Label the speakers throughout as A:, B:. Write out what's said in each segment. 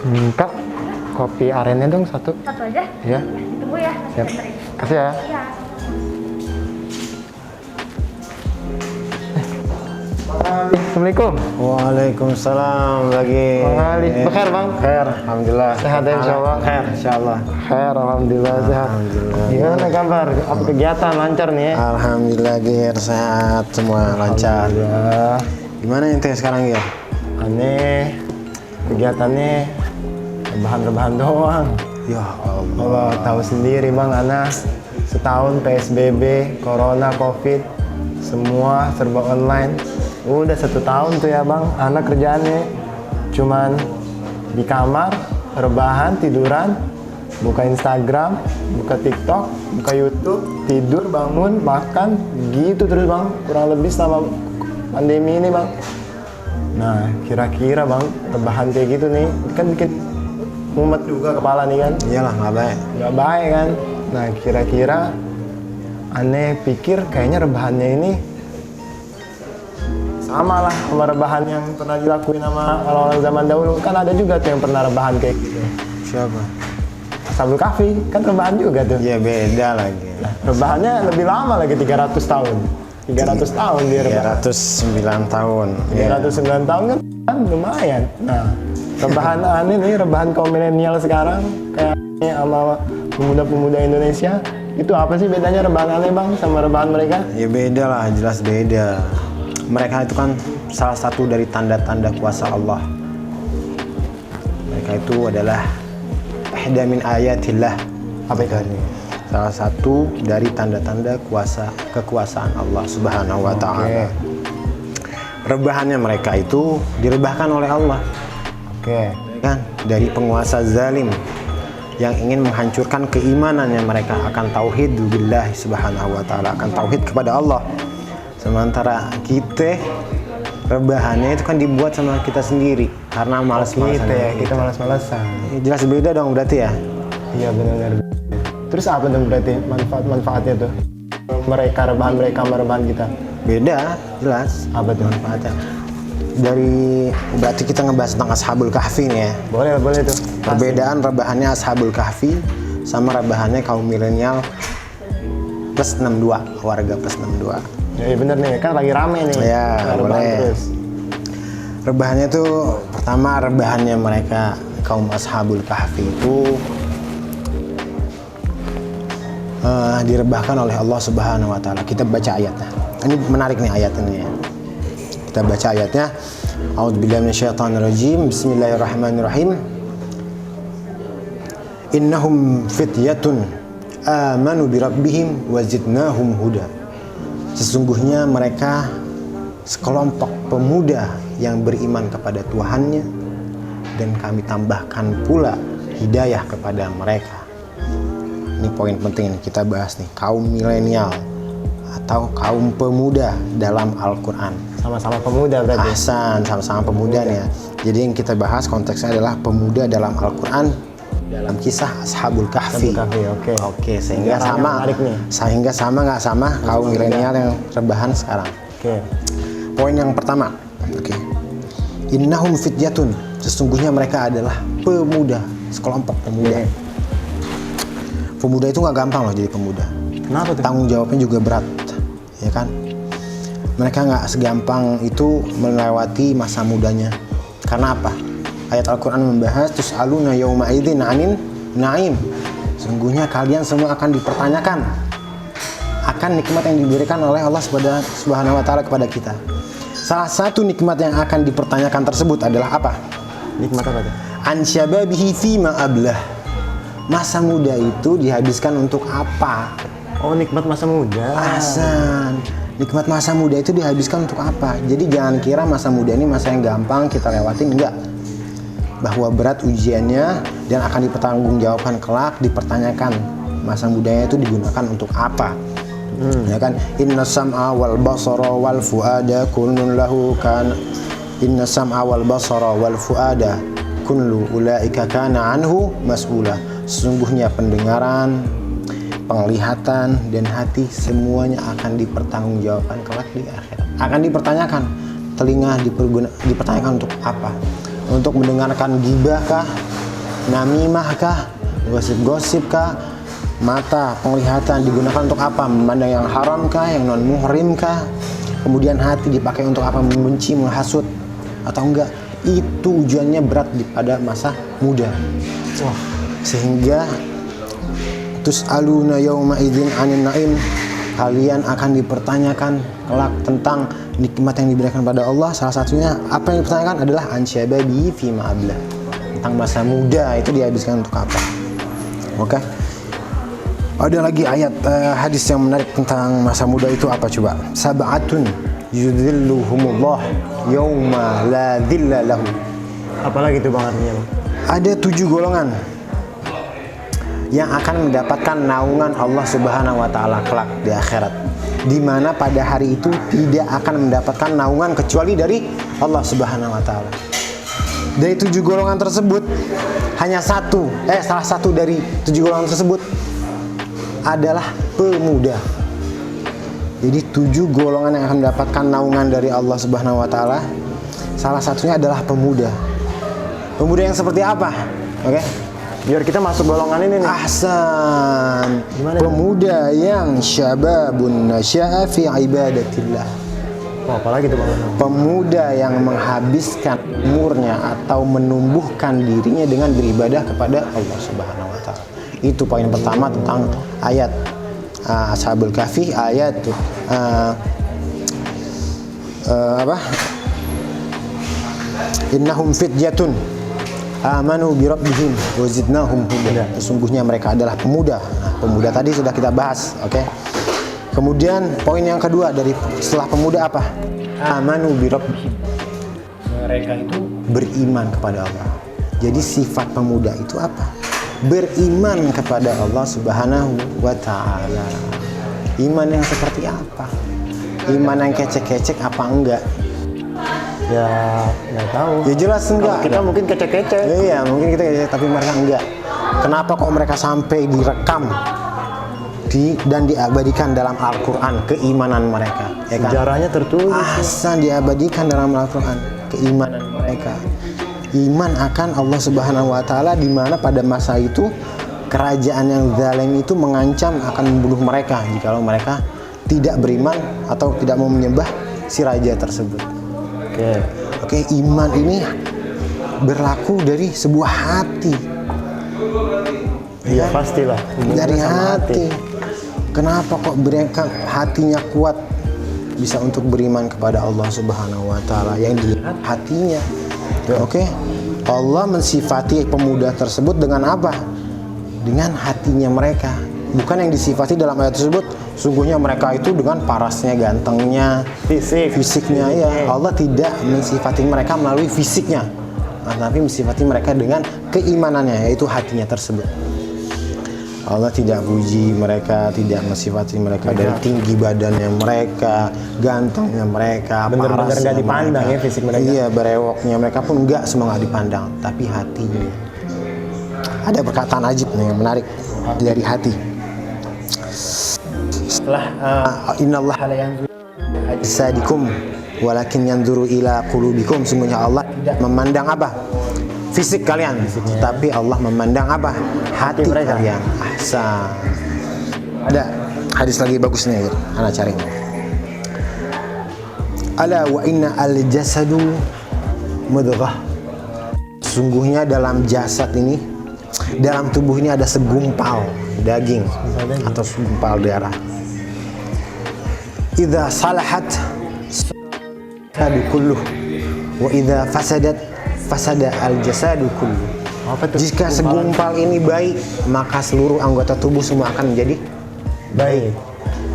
A: Kak, kopi arennya dong satu.
B: Satu aja?
A: Ya.
B: Ditunggu ya, masih
A: Siap.
B: bentar.
A: Kasih ya.
B: Iya.
A: Assalamualaikum.
C: Waalaikumsalam lagi.
A: Bang Ali, bekhair bang?
C: Khair, alhamdulillah.
A: Sehat ya, insyaallah?
C: Khair, insyaallah.
A: Khair, alhamdulillah sehat.
C: Alhamdulillah.
A: Gimana kabar? Apa kegiatan lancar nih ya?
C: Alhamdulillah Gir, sehat semua lancar.
A: Ya,
C: Gimana ente sekarang Gir?
A: aneh. Kegiatannya rebahan-rebahan doang.
C: Ya Allah.
A: Kalau tahu sendiri bang, Ana setahun PSBB, Corona, Covid, semua serba online. Udah 1 tahun tuh ya bang, anak kerjaannya cuman di kamar, rebahan, tiduran, buka Instagram, buka TikTok, buka YouTube, tidur, bangun, makan, gitu terus bang, kurang lebih selama pandemi ini bang. Nah, kira-kira bang, rebahan kayak gitu nih, kan bikin mumet juga kepala nih kan.
C: Iyalah, nggak baik.
A: Nggak baik kan. Nah, kira-kira aneh pikir kayaknya rebahannya ini sama lah sama rebahan yang pernah dilakuin sama orang-orang zaman dahulu. Kan ada juga tuh yang pernah rebahan kayak gitu.
C: Siapa?
A: Ashabul Kahfi kan rebahan juga tuh.
C: Ya beda lagi.
A: Nah, rebahannya lebih lama lagi, 300 tahun. 300 tahun dia rebahan.
C: 309 tahun.
A: 309 tahun kan lumayan. Nah, rebahan aneh nih, rebahan kaum milenial sekarang kayak ini sama pemuda-pemuda Indonesia. Itu apa sih bedanya rebahan aneh bang sama rebahan mereka?
C: Ya beda lah, jelas beda. Mereka itu kan salah satu dari tanda-tanda kuasa Allah. Mereka itu adalah ihda min ayatillah.
A: Apa itu?
C: Salah satu dari tanda-tanda kekuasaan Allah Subhanahu wa taala. Rebahannya mereka itu direbahkan oleh Allah.
A: Oke.
C: Kan dari penguasa zalim yang ingin menghancurkan keimanannya mereka akan tauhid billahi subhanahu wa taala, akan tauhid kepada Allah. Sementara kita rebahannya itu kan dibuat sama kita sendiri karena malas-malasan.
A: Kita malas-malasan.
C: Jelas beda dong berarti ya.
A: Iya benar. Terus apa dong berarti manfaatnya tuh? Mereka rebahan mereka sama rebahan kita.
C: Beda, jelas.
A: Apa tuh?
C: Manfaatnya? Berarti kita ngebahas tentang Ashabul Kahfi nih ya.
A: Boleh tuh.
C: Perbedaan rebahannya Ashabul Kahfi sama rebahannya kaum milenial plus 62, warga plus 62.
A: Ya bener nih, kan lagi rame nih.
C: Ya, boleh.
A: Terus.
C: Rebahannya tuh pertama rebahannya mereka kaum Ashabul Kahfi itu direbahkan oleh Allah Subhanahu wa taala. Kita baca ayatnya. Ini menarik nih ayat ini ya. Kita baca ayatnya. A'udzubillahi minasyaitonirrajim. Bismillahirrahmanirrahim. Innahum fityatun amanu birabbihim wa zidnahum huda. Sesungguhnya mereka sekelompok pemuda yang beriman kepada Tuhannya dan kami tambahkan pula hidayah kepada mereka. Ini poin penting nih kita bahas nih, kaum milenial atau kaum pemuda dalam Al-Quran.
A: Sama-sama pemuda berarti.
C: Ahsan, sama-sama pemuda nih ya. Jadi yang kita bahas konteksnya adalah pemuda dalam Al-Quran dalam kisah Ashabul Kahfi. Oke, sehingga sama nggak sama kaum milenial yang rebahan sekarang.
A: Oke.
C: Poin yang pertama. Oke. Innahum fityatun. Sesungguhnya mereka adalah pemuda, sekelompok pemuda. Pemuda itu nggak gampang loh jadi pemuda.
A: Kenapa tuh?
C: Tanggung jawabnya juga berat, ya kan? Mereka nggak segampang itu melewati masa mudanya. Karena apa? Ayat Al-Quran membahas tus'aluna yawma idzin 'anin na'im. Sungguhnya kalian semua akan dipertanyakan akan nikmat yang diberikan oleh Allah Subhanahu wa taala kepada kita. Salah satu nikmat yang akan dipertanyakan tersebut adalah apa?
A: Nikmat apa tuh?
C: An syababihi fima ablah. Masa muda itu dihabiskan untuk apa?
A: Oh, nikmat masa muda.
C: Ahsan. Nikmat masa muda itu dihabiskan untuk apa? Jadi jangan kira masa muda ini masa yang gampang kita lewatin, enggak. Bahwa berat ujiannya dan akan dipertanggungjawabkan kelak, dipertanyakan masa mudanya itu digunakan untuk apa. Ya kan? Inna sam'a wal basara wal fuada kullun lahu kan. Inna sam'a wal basara wal fuada kullu ulaika kana anhu mas'ula. Sesungguhnya pendengaran, penglihatan, dan hati semuanya akan dipertanggungjawabkan kelak di akhirat. Akan dipertanyakan. Telinga dipertanyakan untuk apa? Untuk mendengarkan gibah kah? namimah kah, gosip-gosip kah, mata penglihatan digunakan untuk apa, memandang yang haram kah, yang non muhrim kah, kemudian hati dipakai untuk apa, membenci, menghasut atau enggak. Itu ujiannya berat pada masa muda. Sehingga tus'aluna yawma idzin 'anil na'im, kalian akan dipertanyakan kelak tentang nikmat yang diberikan pada Allah. Salah satunya apa yang dipertanyakan adalah an syababi fi ma abla, tentang masa muda itu dihabiskan untuk apa. Oke. Ada lagi ayat hadis yang menarik tentang masa muda itu apa coba? Sab'atun yudhilluhumullah yauma la dhilla lahu.
A: Apalagi itu Bang artinya, Bang?
C: Ada 7 golongan yang akan mendapatkan naungan Allah Subhanahu wa taala kelak di akhirat, di mana pada hari itu tidak akan mendapatkan naungan kecuali dari Allah Subhanahu wa taala. Dari 7 golongan tersebut hanya salah satu dari 7 golongan tersebut adalah pemuda. Jadi 7 golongan yang akan mendapatkan naungan dari Allah Subhanahu wa taala, salah satunya adalah pemuda. Pemuda yang seperti apa? Oke.
A: Biar kita masuk golongan ini nih.
C: Ahsan.
A: Gimana?
C: Pemuda yang syababun nasya'a fi ibadatillah.
A: Apalagi itu Bang?
C: Pemuda yang menghabiskan umurnya atau menumbuhkan dirinya dengan beribadah kepada Allah Subhanahu wa taala. Itu poin pertama tentang ayat Ashabul Kahfi, ayat innahum fityatun amanu bi rabbihim wa zidnahum huda. Sesungguhnya mereka adalah pemuda. Nah, pemuda tadi sudah kita bahas, oke. Kemudian poin yang kedua dari setelah pemuda apa? Amanu bi rabbihim. Mereka itu beriman kepada Allah. Jadi sifat pemuda itu apa? Beriman kepada Allah Subhanahu wa taala. Iman yang seperti apa? Iman yang kecek-kecek apa enggak?
A: Ya nggak tahu.
C: Ya jelas enggak.
A: Kalau kita mungkin kecek-kecek.
C: Iya, mungkin kita kecek, tapi mereka enggak. Kenapa kok mereka sampai direkam dan diabadikan dalam Al-Quran keimanan mereka? Ya kan?
A: Sejarahnya tertulis.
C: Ahsan, diabadikan dalam Al-Quran keimanan mereka. Iman akan Allah Subhanahu wa taala, di mana pada masa itu kerajaan yang zalim itu mengancam akan membunuh mereka jikalau mereka tidak beriman atau tidak mau menyembah si raja tersebut. Oke, iman ini berlaku dari sebuah hati.
A: Iya, pastilah.
C: Dari hati. Kenapa kok mereka hatinya kuat bisa untuk beriman kepada Allah Subhanahu wa taala? Yang dilihat hatinya. Oke. Allah mensifati pemuda tersebut dengan apa? Dengan hatinya mereka. Bukan yang disifati dalam ayat tersebut, sungguhnya mereka itu dengan parasnya, gantengnya, fisiknya. Ya, Allah tidak mensifati mereka melalui fisiknya, tapi mensifati mereka dengan keimanannya, yaitu hatinya tersebut. Allah tidak puji mereka, tidak mensifati mereka dari tinggi badannya mereka, gantengnya mereka,
A: bener-bener nggak dipandang
C: mereka.
A: Ya fisik mereka.
C: Iya, berewoknya mereka pun nggak semua nggak dipandang, tapi hatinya. Ada perkataan ajib nih yang menarik dari hati. Setelah innallaha la yanzuru ajsadikum walakin yanzuru ila qulubikum, sungguhnya Allah tidak memandang apa? Fisik kalian, tapi Allah memandang apa? Hati kalian. Ahsan. Ada hadis lagi bagus nih, ana cari. Ala wa inna al jasadu mudghah. Sungguhnya dalam jasad ini, dalam tubuh ini ada segumpal daging atau segumpal darah. Idza salahat sadu kulluh wa idza fasadat fasada al-jasadu kullu. Jika segumpal ini baik, maka seluruh anggota tubuh semua akan menjadi baik.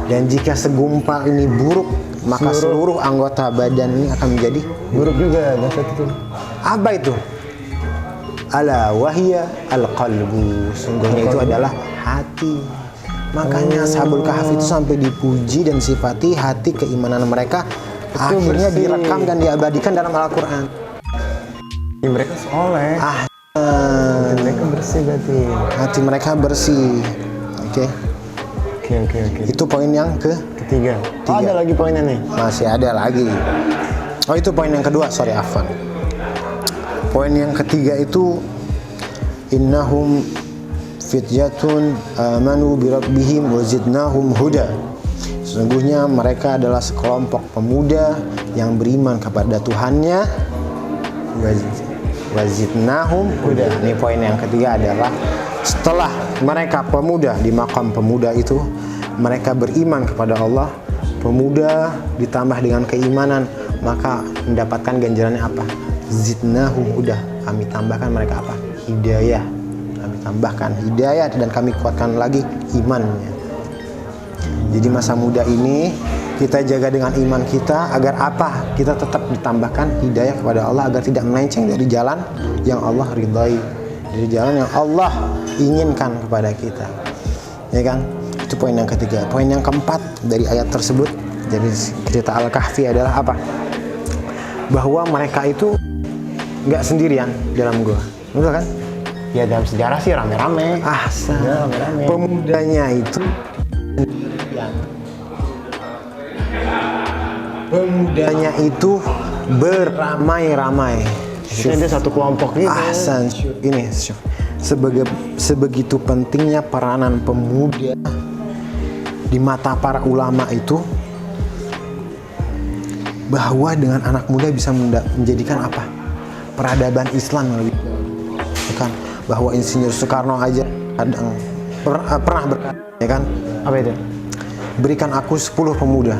C: Dan jika segumpal ini buruk, maka seluruh anggota badan ini akan menjadi
A: buruk juga. Itu
C: apa itu? Ala wahya al-qalbu. Sungguhnya itu adalah hati. Makanya Ashabul Kahfi itu sampai dipuji dan sifati hati keimanan mereka akhirnya direkam dan diabadikan dalam Al-Quran.
A: Ya, mereka soleh. Mereka bersih berarti.
C: Hati mereka bersih. Oke. Itu poin yang
A: ketiga. Oh, ada lagi poinnya nih.
C: Masih ada lagi. Oh, itu poin yang kedua. Sorry, afwan. Poin yang ketiga itu innahum fityatun amanu bi rabbihim wa zidnahum huda. Sesungguhnya mereka adalah sekelompok pemuda yang beriman kepada Tuhannya, wa zidnahum huda. Ini poin yang ketiga adalah setelah mereka pemuda di makam pemuda itu, mereka beriman kepada Allah, pemuda ditambah dengan keimanan, maka mendapatkan ganjarannya apa? Zidnahum huda. Kami tambahkan mereka apa? Hidayah. Kami tambahkan hidayah dan kami kuatkan lagi imannya. Jadi masa muda ini kita jaga dengan iman kita agar apa? Kita tetap ditambahkan hidayah kepada Allah agar tidak melenceng dari jalan yang Allah ridhai, dari jalan yang Allah inginkan kepada kita. Ya kan? Itu poin yang ketiga. Poin yang keempat dari ayat tersebut, jadi cerita Al-Kahfi adalah apa? Bahwa mereka itu nggak sendirian dalam gua. Betul kan?
A: Ya dalam sejarah sih rame-rame.
C: Ya,
A: rame-rame.
C: Pemudanya itu beramai-ramai.
A: Maksudnya dia satu kelompok gitu.
C: Ahsan. Ini sebegitu pentingnya peranan pemuda di mata para ulama itu, bahwa dengan anak muda bisa menjadikan apa? Peradaban Islam yang lebih kan, bahwa Insinyur Soekarno aja kadang pernah berkata, ya kan?
A: Apa itu?
C: Berikan aku 10 pemuda,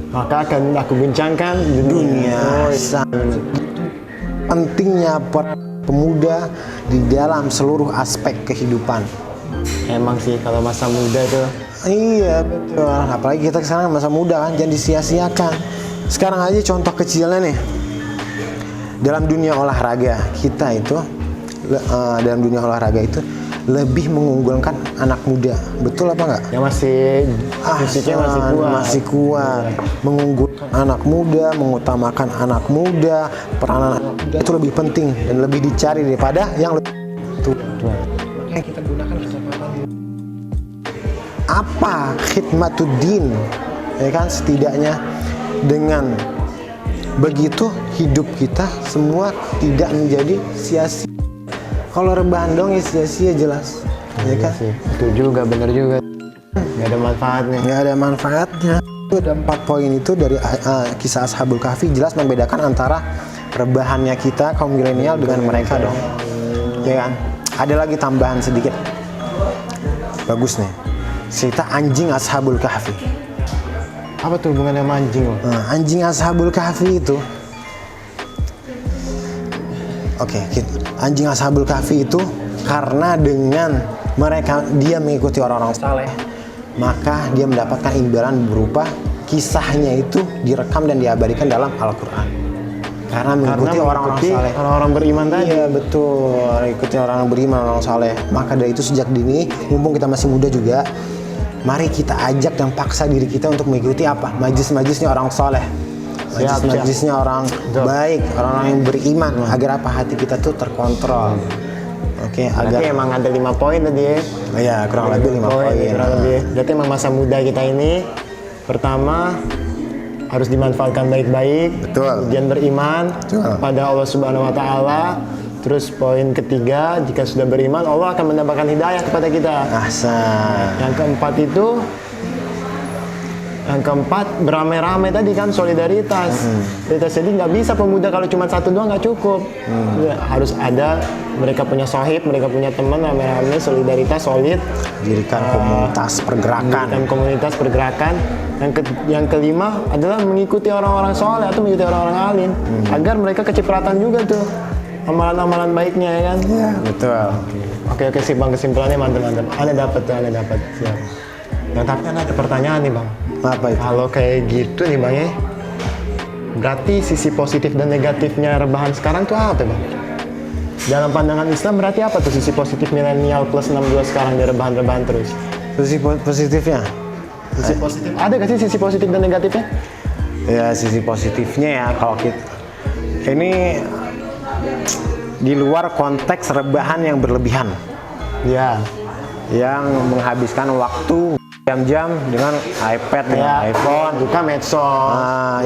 A: maka akan aku guncangkan dunia.
C: Pentingnya pemuda di dalam seluruh aspek kehidupan.
A: Emang sih kalau masa muda itu.
C: Iya betul. Apalagi kita sekarang masa muda kan, jangan disia-siakan. Sekarang aja contoh kecilnya nih. Dalam dunia olahraga kita itu, dalam dunia olahraga itu lebih mengunggulkan anak muda, betul apa enggak?
A: Yang fisiknya masih kuat.
C: Mengunggulkan anak muda, mengutamakan anak muda, peranan anak muda itu lebih penting dan lebih dicari daripada yang lebih tua. Makanya kita gunakan kesempatan apa? Khidmatuddin, ya kan? Setidaknya dengan begitu hidup kita semua tidak menjadi sia-sia. Kalau rebahan dong ya sia-sia jelas, ya kan?
A: Itu juga benar juga. Nggak ada manfaatnya.
C: Nggak ada manfaatnya. Itu ada 4 poin itu dari kisah Ashabul Kahfi, jelas membedakan antara rebahannya kita kaum milenial dengan mereka dong, ya kan? Ada lagi tambahan sedikit, bagus nih, cerita anjing Ashabul Kahfi.
A: Apa tuh hubungannya sama anjing loh?
C: Anjing Ashabul Kahfi itu, anjing Ashabul Kahfi itu karena dengan dia mengikuti orang-orang saleh, maka dia mendapatkan imbalan berupa kisahnya itu direkam dan diabadikan dalam Al-Quran. Karena mengikuti orang-orang saleh,
A: orang-orang beriman tadi.
C: Iya betul, ikuti orang beriman, orang saleh. Maka dari itu sejak dini, mumpung kita masih muda juga, mari kita ajak dan paksa diri kita untuk mengikuti apa? Majlis-majlisnya orang saleh. Majlis-majlisnya orang baik, orang-orang yang beriman, agar apa? Hati kita tuh terkontrol. Oke,
A: agar emang ada 5 poin tadi ya.
C: Iya, kurang lebih 5 poin.
A: Berarti emang masa muda kita ini pertama harus dimanfaatkan baik-baik.
C: Betul.
A: Kemudian beriman pada Allah Subhanahu wa taala. Terus poin ketiga, jika sudah beriman, Allah akan mendapatkan hidayah kepada kita.
C: Ahsan.
A: Yang keempat beramai-ramai tadi kan, solidaritas. Jadi nggak bisa pemuda kalau cuma satu doang nggak cukup. Ya, harus ada, mereka punya sohib, mereka punya teman, rame-rame, solidaritas solid.
C: Dirikan komunitas pergerakan.
A: Yang kelima adalah mengikuti orang-orang soleh atau mengikuti orang-orang alim, agar mereka kecipratan juga tuh amalan-amalan baiknya, ya kan?
C: Iya, betul.
A: Oke sih bang, kesimpulannya mantap. Anda dapat. Siap. Nah, tapi kan ada pertanyaan nih bang.
C: Apa itu?
A: Kalau kayak gitu nih bang ya, berarti sisi positif dan negatifnya rebahan sekarang tuh apa bang? Dalam pandangan Islam berarti apa tuh sisi positif milenial plus 62 sekarang di rebahan terus?
C: Sisi positifnya?
A: Sisi positif. Ada gak sih sisi positif dan negatifnya?
C: Ya sisi positifnya ya, kalau kita ini di luar konteks rebahan yang berlebihan.
A: Ya.
C: Yang menghabiskan waktu jam-jam dengan iPad, dengan iPhone,
A: buka medsos,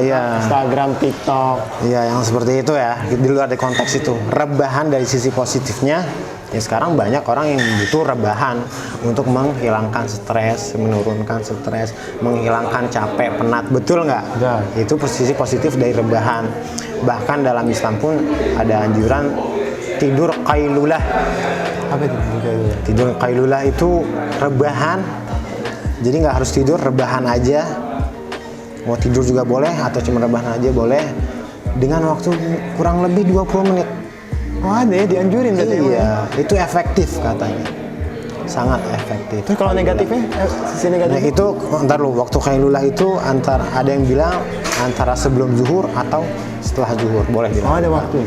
A: Instagram, TikTok.
C: Iya, yang seperti itu ya. Di luar dari konteks itu. Rebahan dari sisi positifnya Ya sekarang banyak orang yang butuh rebahan untuk menghilangkan stres, menurunkan stres, menghilangkan capek, penat, betul nggak?
A: Ya.
C: Itu posisi positif dari rebahan. Bahkan dalam Islam pun ada anjuran tidur qailulah.
A: Apa itu?
C: Tidur qailulah itu rebahan. Jadi nggak harus tidur, rebahan aja. Mau tidur juga boleh atau cuma rebahan aja boleh. Dengan waktu kurang lebih 20 menit.
A: Oh ada ya, dianjurin berarti.
C: Iya, itu efektif katanya. Sangat efektif.
A: Terus kalau negatifnya, sisi
C: Nah
A: negatifnya?
C: itu ntar lu waktu qailulah itu ada yang bilang antara sebelum zuhur atau setelah zuhur, boleh
A: Oh
C: bilang.
A: ada waktu.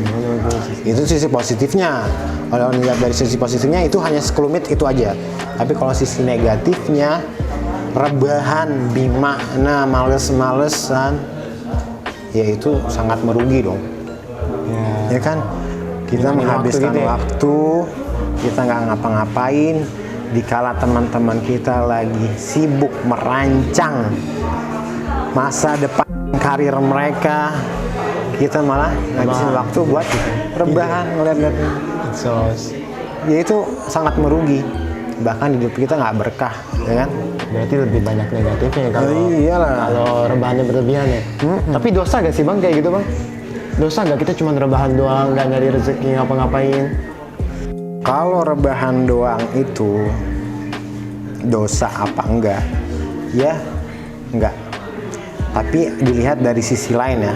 C: Itu sisi positifnya. Kalau lihat dari sisi positifnya itu hanya sekelumit itu aja. Tapi kalau sisi negatifnya rebahan bimakna males-malesan, ya itu sangat merugi dong. Ya kan? Kita
A: Ngilangin
C: menghabiskan
A: waktu gitu ya?
C: waktu, kita nggak ngapa-ngapain, dikala teman-teman kita lagi sibuk merancang masa depan karir mereka, kita malah ngabisin waktu buat rebahan ngeliat-liat.
A: Sos.
C: Ya itu sangat merugi, bahkan hidup kita nggak berkah, ya kan?
A: Berarti lebih banyak negatifnya ya kalau
C: Iyalah.
A: kalau rebahannya berlebihan ya. Tapi dosa gak sih bang kayak gitu bang? Dosa gak kita cuma rebahan doang, nggak nyari rezeki ngapa-ngapain?
C: Kalau rebahan doang itu dosa apa enggak? Ya, enggak. Tapi dilihat dari sisi lain ya.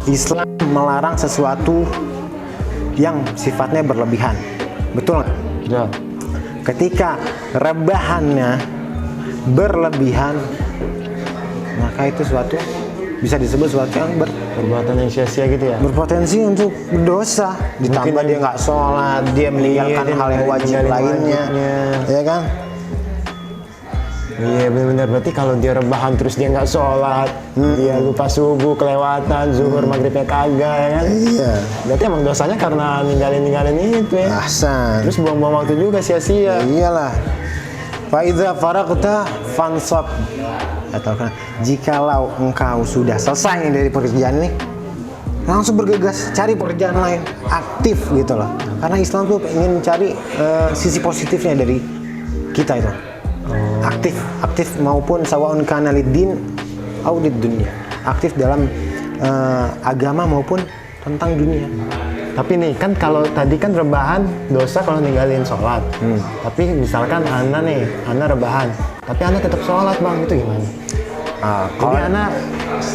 C: Islam melarang sesuatu yang sifatnya berlebihan. Betul nggak?
A: Ya.
C: Ketika rebahannya berlebihan, maka itu suatu bisa disebut suatu yang
A: Perbuatan yang sia-sia gitu ya?
C: berpotensi untuk berdosa. Ditambah
A: Mungkin
C: dia nggak sholat, dia meninggalkan
A: dia
C: hal yang wajib
A: ninggalin
C: lainnya,
A: wajibnya.
C: ya kan?
A: Iya benar-benar, berarti kalau dia rebahan terus dia nggak sholat, dia lupa subuh, kelewatan, zuhur, maghribnya kagak ya kan?
C: Iya.
A: Berarti emang dosanya karena ninggalin itu ya?
C: Ahsan.
A: Terus buang-buang waktu juga sia-sia.
C: Iyalah. Fa idza faragta fansab. Atau kan, jikalau engkau sudah selesai dari pekerjaan ini, langsung bergegas cari pekerjaan lain, aktif gitu loh. Karena Islam tuh ingin mencari sisi positifnya dari kita itu. Aktif maupun sawaun kana lid-din au lid-dunya. Aktif dalam agama maupun tentang dunia.
A: Tapi nih kan kalau tadi kan rebahan dosa kalau ninggalin sholat. Tapi misalkan Ana rebahan, tapi Ana tetap sholat bang, itu gimana? Jadi Ana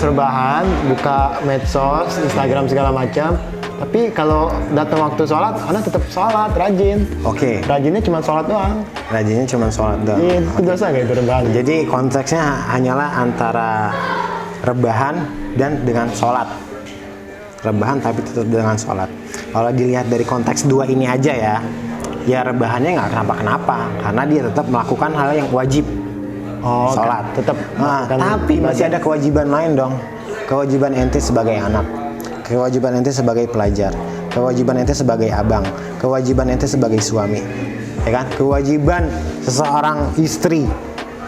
A: rebahan, buka medsos, Instagram segala macam. Tapi kalau datang waktu sholat, Ana tetap sholat, rajin.
C: Oke.
A: Rajinnya cuma sholat doang.
C: Rajinnya cuma sholat doang.
A: Iya, itu dosa nggak itu rebahan?
C: Jadi konteksnya hanyalah antara rebahan dan dengan sholat. Rebahan tapi tetap dengan sholat. Kalau dilihat dari konteks dua ini aja ya rebahannya nggak kenapa-kenapa. Karena dia tetap melakukan hal yang wajib. Sholat.
A: Tetap.
C: Nah, tapi masih ada kewajiban lain dong. Kewajiban ente sebagai anak. Kewajiban ente sebagai pelajar. Kewajiban ente sebagai abang. Kewajiban ente sebagai suami. Ya kan? Kewajiban seseorang istri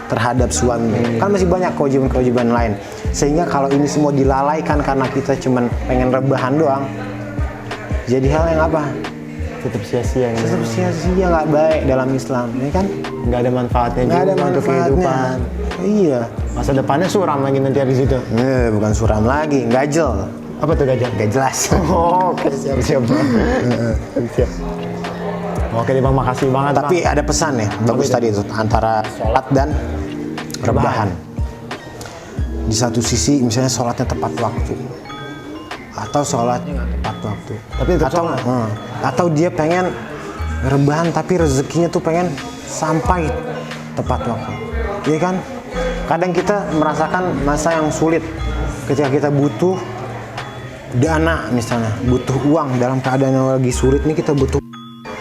C: terhadap suami. Kan masih banyak kewajiban-kewajiban lain. Sehingga kalau ini semua dilalaikan karena kita cuman pengen rebahan doang, jadi hal yang apa?
A: Tetap sia-sia.
C: Tetap sia-sia, nggak baik dalam Islam, ya kan?
A: Nggak ada manfaatnya
C: Nggak ada
A: juga untuk
C: manfaatnya.
A: kehidupan.
C: Iya.
A: Masa depannya suram lagi nanti di situ.
C: Bukan suram lagi, gajel.
A: Apa tuh gajah?
C: Nggak jelas.
A: Oh, oke, siap. Siap. Oke deh bang, makasih banget
C: Tapi
A: bang.
C: ada pesan ya, bagus tadi itu antara sholat dan rebahan. Di satu sisi misalnya sholatnya tepat waktu, atau sholatnya nggak tepat waktu,
A: Tapi tetap
C: atau
A: sholat.
C: atau dia pengen rebahan tapi rezekinya tuh pengen sampai tepat waktu, iya kan? Kadang kita merasakan masa yang sulit ketika kita butuh dana, misalnya butuh uang dalam keadaan yang lagi sulit nih, kita butuh,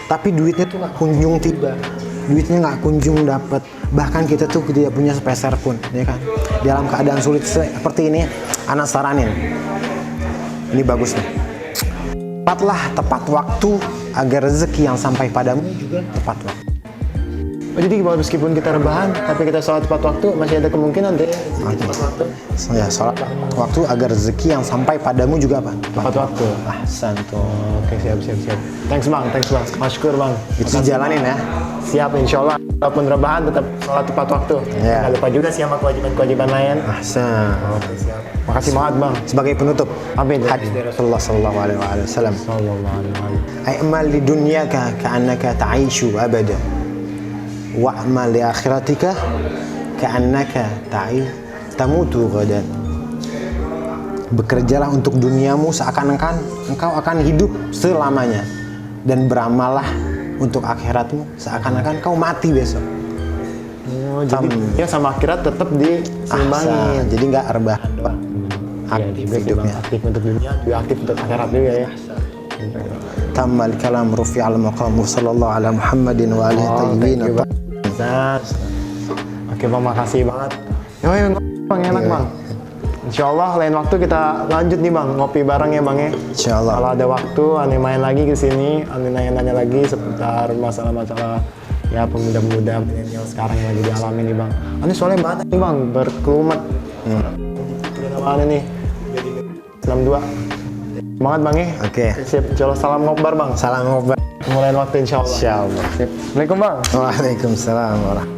C: tapi duitnya tuh nggak kunjung tiba, duitnya nggak kunjung dapat, bahkan kita tuh tidak punya sepeser pun, ya kan? Dalam keadaan sulit seperti ini, anak saranin, ini bagus nih, tepat waktu agar rezeki yang sampai padamu juga tepat waktu.
A: Oh, jadi meskipun kita rebahan, tapi kita sholat tepat waktu, masih ada kemungkinan deh tepat waktu.
C: Ya, sholat waktu agar rezeki yang sampai padamu juga apa?
A: Tepat waktu.
C: Ahsan tuh.
A: Oke, siap. Thanks bang. Masykur bang.
C: Itu jalanin ya.
A: Siap, insya Allah. Walaupun rebahan tetap sholat tepat waktu.
C: Ya.
A: Jangan lupa juga sih sama kewajiban-kewajiban lain.
C: Ahsan.
A: Oke, siap. Makasih banget bang.
C: Sebagai penutup,
A: Amin.
C: hadis dari Rasulullah sallallahu alaihi wasallam.
A: Sallallahu alaihi wasallam.
C: I'mal li dunyaka ka'annaka ta'ishu abada. Wa'mal li akhiratika ka'annaka tamutu ghadan. Bekerjalah untuk duniamu seakan-akan engkau akan hidup selamanya, dan beramallah untuk akhiratmu seakan-akan kau mati besok.
A: Oh, jadi ya sama akhirat tetap diseimbangin.
C: Ahsan. Jadi nggak rebahan doang. Aktif hidupnya.
A: Aktif untuk dunia, juga aktif untuk akhirat juga ya.
C: Tammal kalam rufi'al maqam sallallahu ala Muhammadin wa alihi tayyibin.
A: Oke bang, makasih banget. Yo, bang, enak bang. Insya Allah lain waktu kita lanjut nih bang, ngopi bareng ya bang ya.
C: Insyaallah.
A: Kalau ada waktu, ane main lagi ke sini, ane nanya-nanya lagi seputar masalah-masalah ya pemuda-pemuda milenial sekarang yang lagi dialami nih bang. Ane soalnya banyak nih bang, berkerumat. Udah nama ane nih, jadi 62. Semangat bang ya.
C: Oke.
A: Siap, insya Allah salam ngobar bang.
C: Salam ngobrol.
A: Mulai waktu insya Allah.
C: Insyaallah.
A: Assalamualaikum bang.
C: Waalaikumsalam warahmatullahi